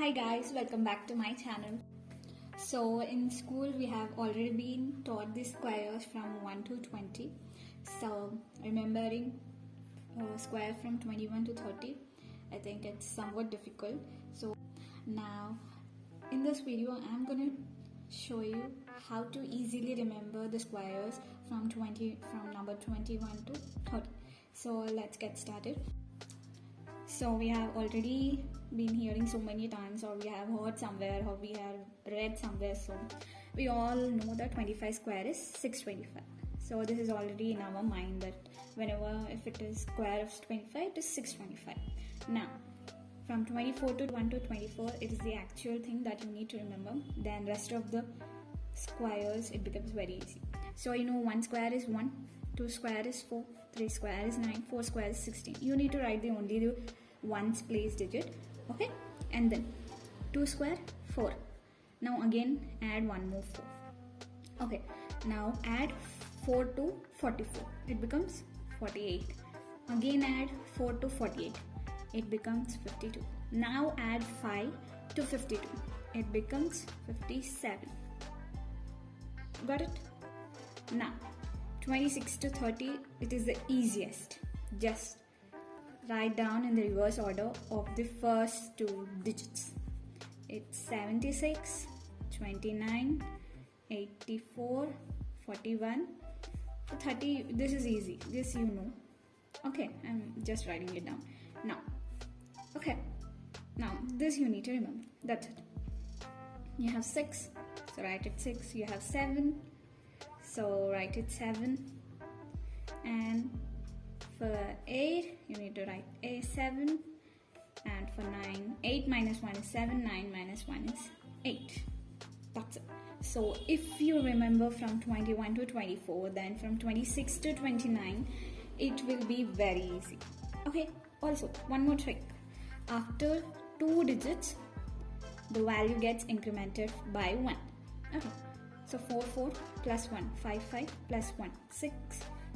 Hi guys, welcome back to my channel. So in school we have already been taught the squares from 1 to 20. So remembering square from 21 to 30, I think it's somewhat difficult. So now in this video I'm going to show you how to easily remember the squares from number 21 to 30. So let's get started. So we have already been hearing so many times, or we have heard somewhere, or we have read somewhere, so we all know that 25 square is 625. So this is already in our mind that if it is square of 25, it is 625. Now from 24 to 1 to 24, it is the actual thing that you need to remember. Then rest of the squares, it becomes very easy. So 1 square is 1, 2 square is 4, 3 square is 9, 4 square is 16. You need to write only the ones place digit, okay? And then 2 square 4. Now again add one more 4. Okay, now add 4 to 44. It becomes 48. Again add 4 to 48. It becomes 52. Now add 5 to 52. It becomes 57. Got it? Now 26 to 30, it is the easiest. Just write down in the reverse order of the first two digits. It's 76, 29, 84, 41, 30. This is easy. This you know. Okay, I'm just writing it down. Now, okay. Now, this you need to remember. That's it. You have 6, so write it 6. You have 7, so write it 7. And for 8, you need to write A7. And for 9, 8 minus 1 is 7, 9 minus 1 is 8. That's it. So if you remember from 21 to 24, then from 26 to 29, it will be very easy. Okay, also one more trick. After 2 digits, the value gets incremented by 1. Okay, so 4, 4 plus 1, 5, 5 plus 1, 6,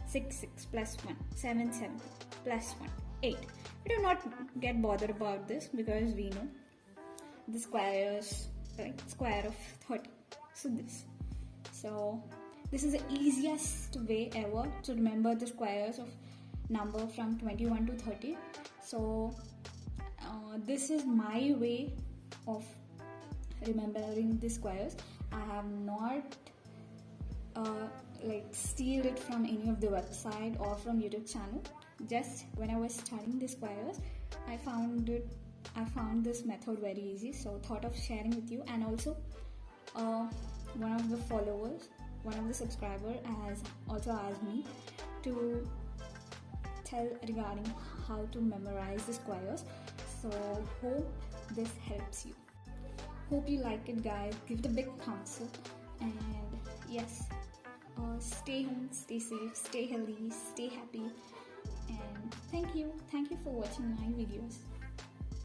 6, 6 plus 1, 7, 7 plus 1, 8. We do not get bothered about this because we know the squares, right? Square of 30. So this is the easiest way ever to remember the squares of number from 21 to 30. So this is my way of remembering the squares. I have not steal it from any of the website or from YouTube channel. Just when I was studying the squares, I found this method very easy, so thought of sharing with you. And also one of the followers, one of the subscriber has also asked me to tell regarding how to memorize the squares. So hope this helps you. Hope you like it, guys. Give it a big thumbs up. And yes, stay home, stay safe, stay healthy, stay happy. And thank you for watching my videos.